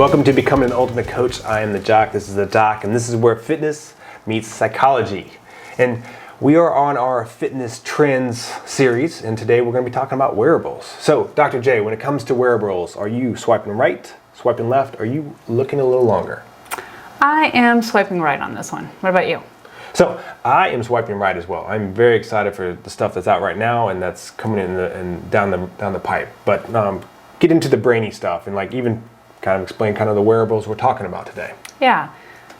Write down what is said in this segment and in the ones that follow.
Welcome to Becoming an Ultimate Coach. I am the Jock, this is the Doc, and this is where fitness meets psychology. And we are on our fitness trends series, and today we're going to be talking about wearables. So, Dr. J, when it comes to wearables, are you swiping right, swiping left? Are you looking a little longer? I am swiping right on this one. What about you? So, I am swiping right as well. I'm very excited for the stuff that's out right now and that's coming in down the pipe. But get into the brainy stuff and even kind of explain kind of the wearables we're talking about today. Yeah.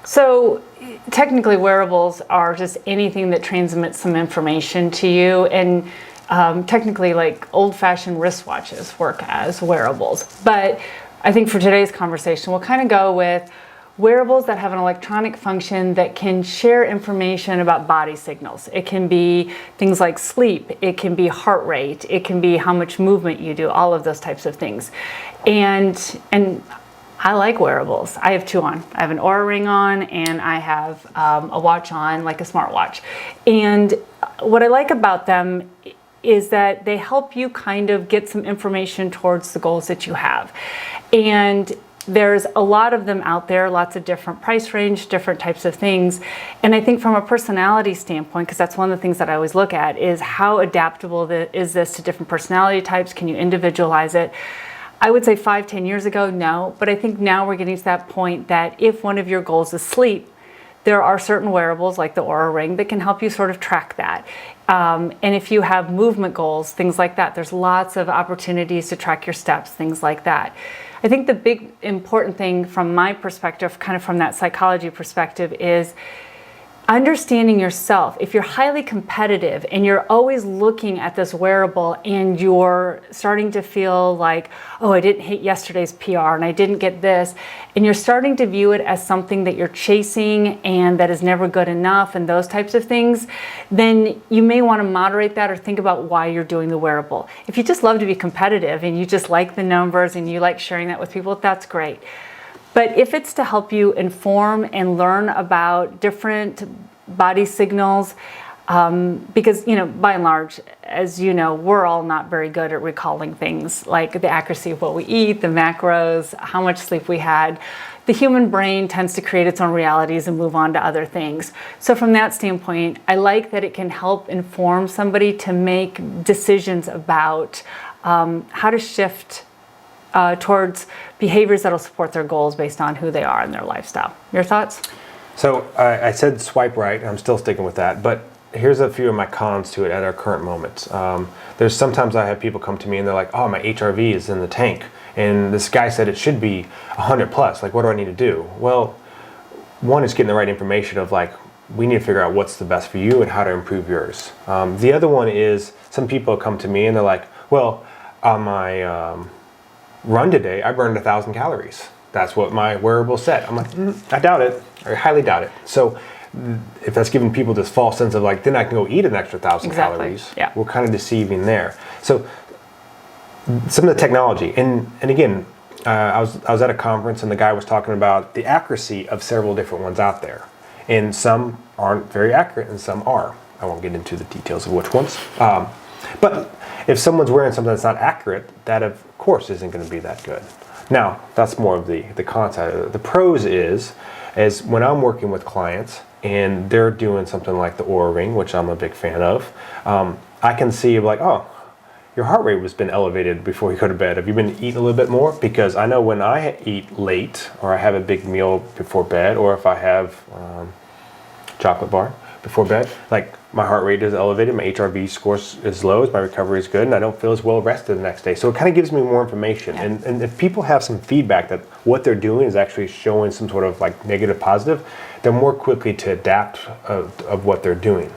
So technically wearables are just anything that transmits some information to you, and technically old-fashioned wristwatches work as wearables. But I think for today's conversation, we'll kind of go with wearables that have an electronic function that can share information about body signals. It can be things like sleep, it can be heart rate, it can be how much movement you do, all of those types of things. And I like wearables. I have two on. I have an Oura Ring on, and I have a watch on, like a smartwatch. And what I like about them is that they help you kind of get some information towards the goals that you have. And there's a lot of them out there, lots of different price range, different types of things. And I think from a personality standpoint, because that's one of the things that I always look at, is how adaptable is this to different personality types? Can you individualize it? I would say 5-10 years ago, no. But I think now we're getting to that point that if one of your goals is sleep, there are certain wearables like the Oura Ring that can help you sort of track that. And if you have movement goals, things like that, there's lots of opportunities to track your steps, things like that. I think the big important thing from my perspective, kind of from that psychology perspective, is understanding yourself. If you're highly competitive and you're always looking at this wearable and you're starting to feel like, oh, I didn't hit yesterday's PR and I didn't get this, and you're starting to view it as something that you're chasing and that is never good enough and those types of things, then you may want to moderate that or think about why you're doing the wearable. If you just love to be competitive and you just like the numbers and you like sharing that with people, that's great. But if it's to help you inform and learn about different body signals, because, by and large, as you know, we're all not very good at recalling things like the accuracy of what we eat, the macros, how much sleep we had. The human brain tends to create its own realities and move on to other things. So from that standpoint, I like that it can help inform somebody to make decisions about how to shift towards behaviors that'll support their goals based on who they are and their lifestyle. Your thoughts? So I said swipe right, and I'm still sticking with that, but here's a few of my cons to it at our current moment. There's sometimes I have people come to me and they're like, oh, my HRV is in the tank, and this guy said it should be 100 plus, what do I need to do? Well, one is getting the right information of we need to figure out what's the best for you and how to improve yours. The other one is some people come to me and they're like, well, on my run today, I burned 1,000 calories. That's what my wearable said. I'm like, I doubt it. I highly doubt it. So if that's giving people this false sense of then I can go eat an extra 1,000 calories, yeah, we're kind of deceiving there. So some of the technology, and again, I was at a conference and the guy was talking about the accuracy of several different ones out there. And some aren't very accurate and some are. I won't get into the details of which ones. But if someone's wearing something that's not accurate, that of course isn't going to be that good. Now, that's more of the con side. The pros is when I'm working with clients and they're doing something like the Oura Ring, which I'm a big fan of, I can see oh, your heart rate has been elevated before you go to bed. Have you been eating a little bit more? Because I know when I eat late or I have a big meal before bed, or if I have chocolate bar before bed, my heart rate is elevated, my HRV score is low, my recovery is good, and I don't feel as well rested the next day. So it kind of gives me more information. Yeah. And if people have some feedback that what they're doing is actually showing some sort of negative positive, they're more quickly to adapt of what they're doing.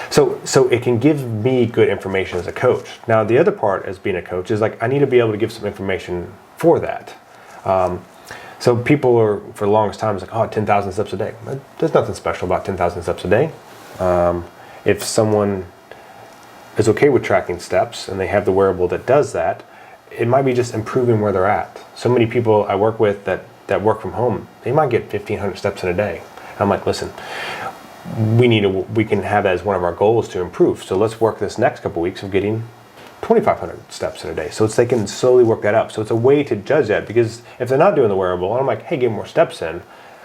So it can give me good information as a coach. Now the other part as being a coach is I need to be able to give some information for that. So people are, for the longest time, it's 10,000 steps a day. There's nothing special about 10,000 steps a day. If someone is okay with tracking steps and they have the wearable that does that, it might be just improving where they're at. So many people I work with that work from home, they might get 1,500 steps in a day. I'm like, listen, we can have that as one of our goals to improve. So let's work this next couple weeks of getting 2,500 steps in a day. So they can slowly work that up. So it's a way to judge that, because if they're not doing the wearable, and I'm like, hey, get more steps in,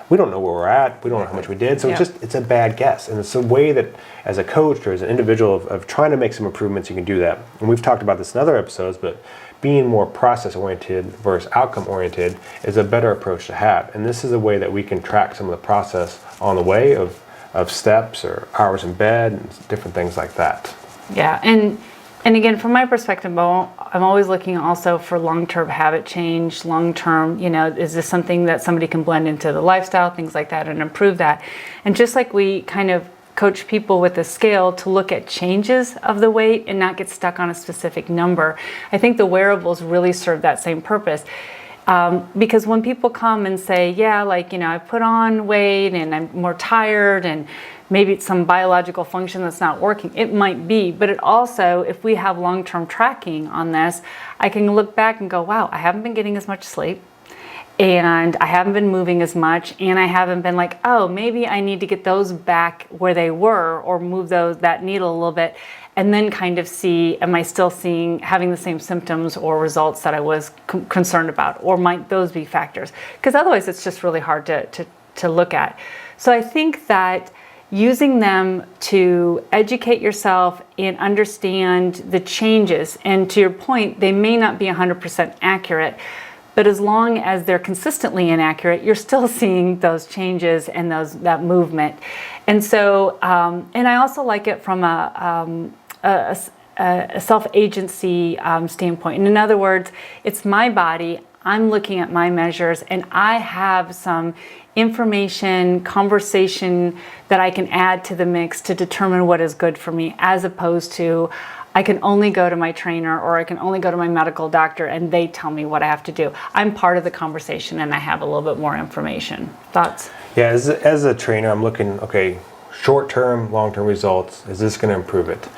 we don't know where we're at. We don't know how much we did. So it's a bad guess. And it's a way that as a coach or as an individual of trying to make some improvements, you can do that. And we've talked about this in other episodes, but being more process oriented versus outcome oriented is a better approach to have. And this is a way that we can track some of the process on the way of steps or hours in bed and different things like that. Yeah. And again, from my perspective, I'm always looking also for long-term habit change, long-term, is this something that somebody can blend into the lifestyle, things like that, and improve that. And just like we kind of coach people with a scale to look at changes of the weight and not get stuck on a specific number, I think the wearables really serve that same purpose. Because when people come and say, I put on weight and I'm more tired and maybe it's some biological function that's not working, it might be, but it also, if we have long-term tracking on this, I can look back and go, wow, I haven't been getting as much sleep and I haven't been moving as much, and I haven't been like, oh, maybe I need to get those back where they were or move that needle a little bit, and then kind of see, am I still having the same symptoms or results that I was concerned about, or might those be factors? Because otherwise it's just really hard to look at. So I think that using them to educate yourself and understand the changes, and to your point, they may not be 100% accurate, but as long as they're consistently inaccurate, you're still seeing those changes and that movement. And so, and I also like it from a self-agency standpoint. And in other words, it's my body, I'm looking at my measures, and I have some information, conversation that I can add to the mix to determine what is good for me, as opposed to I can only go to my trainer or I can only go to my medical doctor and they tell me what I have to do. I'm part of the conversation and I have a little bit more information. Thoughts? Yeah, as a trainer, I'm looking, okay, short-term, long-term results, is this going to improve it?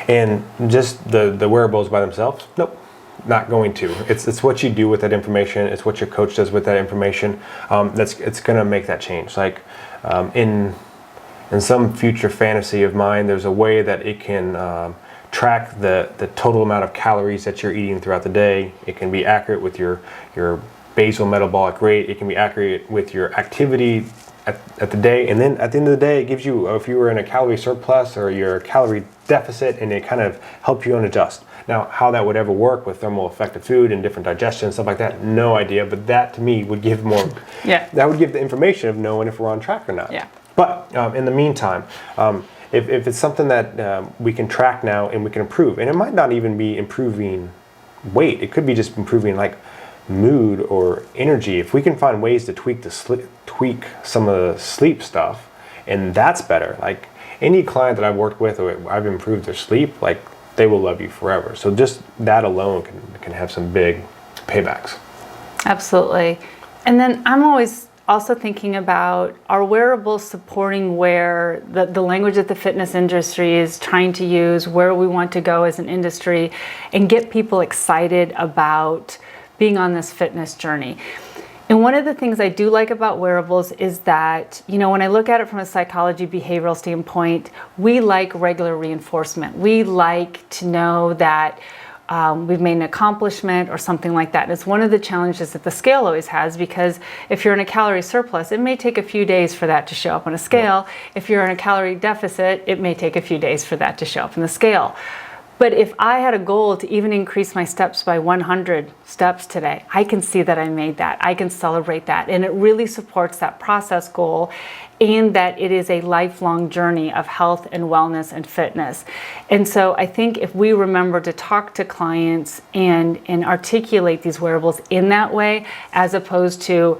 And just the wearables by themselves, nope, not going to. It's what you do with that information, it's what your coach does with that information, it's going to make that change. Like in some future fantasy of mine, there's a way that it can track the total amount of calories that you're eating throughout the day. It can be accurate with your basal metabolic rate. It can be accurate with your activity at the day, and then at the end of the day, it gives you, if you were in a calorie surplus or your calorie deficit, and it kind of helps you adjust. Now, how that would ever work with thermal effective food and different digestion and stuff like that, no idea. But that to me would give more. That would give the information of knowing if we're on track or not. Yeah. But in the meantime, if it's something that we can track now and we can improve, and it might not even be improving weight, it could be just improving like mood or energy. If we can find ways to tweak some of the sleep stuff, and that's better. Like any client that I've worked with or I've improved their sleep, like they will love you forever. So just that alone can have some big paybacks. Absolutely. And then I'm always also thinking about, are wearables supporting where the language that the fitness industry is trying to use, where we want to go as an industry, and get people excited about being on this fitness journey. And one of the things I do like about wearables is that, when I look at it from a psychology behavioral standpoint, we like regular reinforcement. We like to know that we've made an accomplishment or something like that. And it's one of the challenges that the scale always has, because if you're in a calorie surplus, it may take a few days for that to show up on a scale. If you're in a calorie deficit, it may take a few days for that to show up in the scale. But if I had a goal to even increase my steps by 100 steps today, I can see that I made that. I can celebrate that. And it really supports that process goal, and that it is a lifelong journey of health and wellness and fitness. And so I think if we remember to talk to clients and articulate these wearables in that way, as opposed to,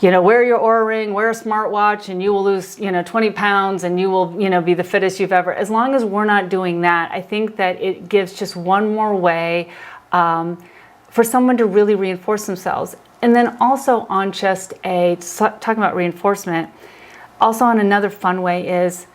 wear your Oura Ring, wear a smartwatch, and you will lose, 20 pounds, and you will, be the fittest you've ever. As long as we're not doing that, I think that it gives just one more way for someone to really reinforce themselves. And then also on just talking about reinforcement, also on another fun way is,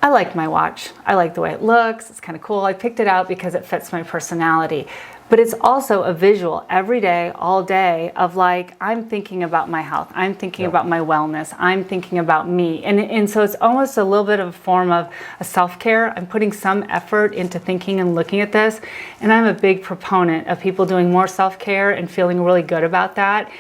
I like my watch. I like the way it looks. It's kind of cool. I picked it out because it fits my personality. But it's also a visual every day, all day of like, I'm thinking about my health. I'm thinking about my wellness. I'm thinking about me. And so it's almost a little bit of a form of a self-care. I'm putting some effort into thinking and looking at this. And I'm a big proponent of people doing more self-care and feeling really good about that.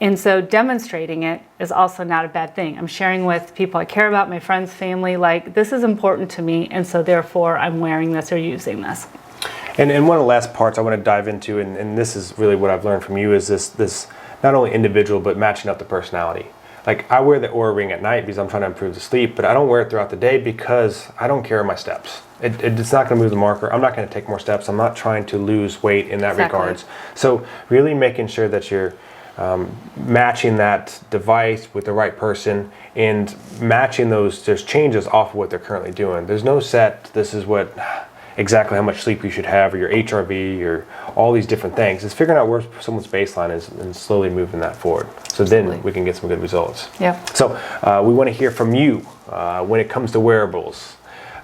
And so demonstrating it is also not a bad thing. I'm sharing with people I care about, my friends, family, like this is important to me. And so therefore I'm wearing this or using this. And one of the last parts I want to dive into, and this is really what I've learned from you, is this not only individual, but matching up the personality. Like I wear the Oura Ring at night because I'm trying to improve the sleep, but I don't wear it throughout the day because I don't care my steps. It's not going to move the marker. I'm not going to take more steps. I'm not trying to lose weight in that regards. So really making sure that you're matching that device with the right person and matching those changes off of what they're currently doing. There's no set, this is what exactly how much sleep you should have, or your HRV, or all these different things. It's figuring out where someone's baseline is and slowly moving that forward. So then we can get some good results. Yeah. So we want to hear from you when it comes to wearables.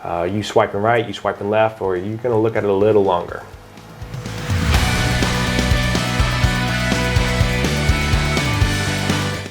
You swiping right, you swiping left, or are you going to look at it a little longer?